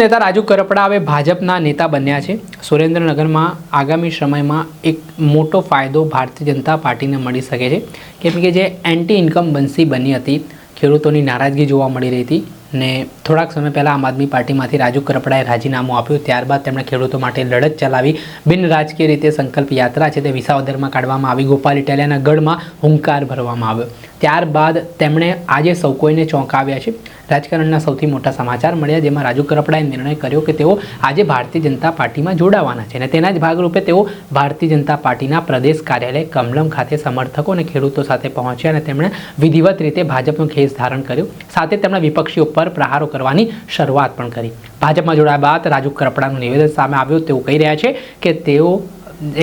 नेता राजू करपड़ा हवे भाजपना नेता बन्या छे। सुरेन्द्रनगરમાં आगामी समयમાં એક મોટો ફાયદો ભારતીય જનતા પાર્ટીને મળી શકે છે, કેમ કે જે એન્ટી ઇન્કમ્બન્સી બની હતી, ખેડૂતોની નારાજગી જોવા મળી રહી હતી ને થોડાક સમય પહેલાં આમ આદમી પાર્ટીમાંથી રાજુ કરપડાએ રાજીનામું આપ્યું, ત્યારબાદ તેમણે ખેડૂતો માટે લડત ચલાવી, બિન રાજકીય રીતે સંકલ્પ યાત્રા છે તે વિસાવદરમાં કાઢવામાં આવી, ગોપાલ ઇટાલિયાના ગઢમાં હુંકાર ભરવામાં આવ્યો, ત્યારબાદ તેમણે આજે સૌ કોઈને ચોંકાવ્યા છે। રાજકારણના સૌથી મોટા સમાચાર મળ્યા, જેમાં રાજુ કરપડાએ નિર્ણય કર્યો કે તેઓ આજે ભારતીય જનતા પાર્ટીમાં જોડાવાના છે અને તેના જ ભાગરૂપે તેઓ ભારતીય જનતા પાર્ટીના પ્રદેશ કાર્યાલય કમલમ ખાતે સમર્થકો અને ખેડૂતો સાથે પહોંચ્યા અને તેમણે વિધિવત રીતે ભાજપનો ખેસ ધારણ કર્યો, સાથે તેમણે વિપક્ષીઓ પર પ્રહારો કરવાની શરૂઆત પણ કરી। ભાજપમાં જોડાયા બાદ રાજુ કરપડાનું નિવેદન સામે આવ્યું। તેઓ કહી રહ્યા છે કે તેઓ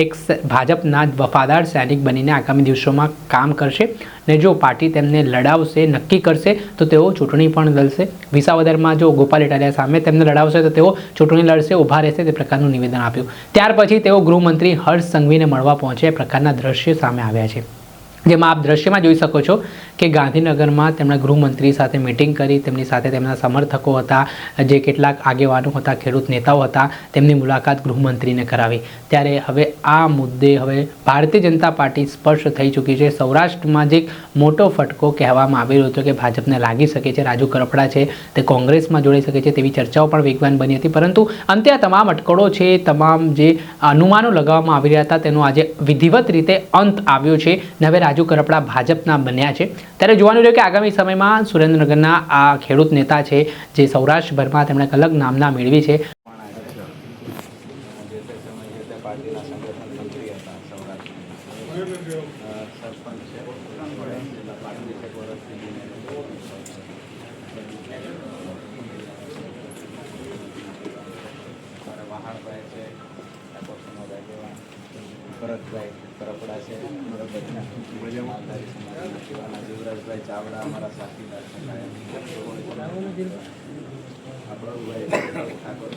એક ભાજપના વફાદાર સૈનિક બનીને આગામી દિવસોમાં કામ કરશે ને જો પાર્ટી તેમને લડાવશે, નક્કી કરશે તો તેઓ ચૂંટણી પણ લડશે। વિસાવદરમાં જો ગોપાલ ઇટાલિયા સામે તેમને લડાવશે તો તેઓ ચૂંટણી લડશે, ઊભા રહેશે, તે પ્રકારનું નિવેદન આપ્યું। ત્યાર પછી તેઓ ગૃહમંત્રી હર્ષ સંઘવીને મળવા પહોંચ્યા। એ પ્રકારના દ્રશ્યો સામે આવ્યા છે, જેમાં આપ દ્રશ્યમાં જોઈ શકો છો કે ગાંધીનગરમાં તેમણે ગૃહમંત્રી સાથે મિટિંગ કરી, તેમની સાથે તેમના સમર્થકો હતા, જે કેટલાક આગેવાનો હતા, ખેડૂત નેતાઓ હતા, તેમની મુલાકાત ગૃહમંત્રીને કરાવી। ત્યારે હવે આ મુદ્દે હવે ભારતીય જનતા પાર્ટી સ્પષ્ટ થઈ ચૂકી છે। સૌરાષ્ટ્રમાં જે મોટો ફટકો કહેવામાં આવી રહ્યો હતો કે ભાજપને લાગી શકે છે, રાજુ કરપડા છે તે કોંગ્રેસમાં જોડાઈ શકે છે તેવી ચર્ચાઓ પણ વેગવાન બની હતી, પરંતુ અંતે આ તમામ અટકળો છે, તમામ જે અનુમાનો લગાવવામાં આવી રહ્યા હતા તેનો આજે વિધિવત રીતે અંત આવ્યો છે ને હવે રાજુ કરપડા ભાજપના બન્યા છે। ત્યારે જોવાનું રહ્યું કે આગામી સમયમાં સુરેન્દ્રનગરના આ ખેડૂત નેતા છે જે સૌરાષ્ટ્રભરમાં તેમણે એક અલગ નામના મેળવી છે। ભરતભાઈ કરપડા છે, જીવરાજભાઈ ચાવડા અમારા સાથીદાર છે, ઠાકોર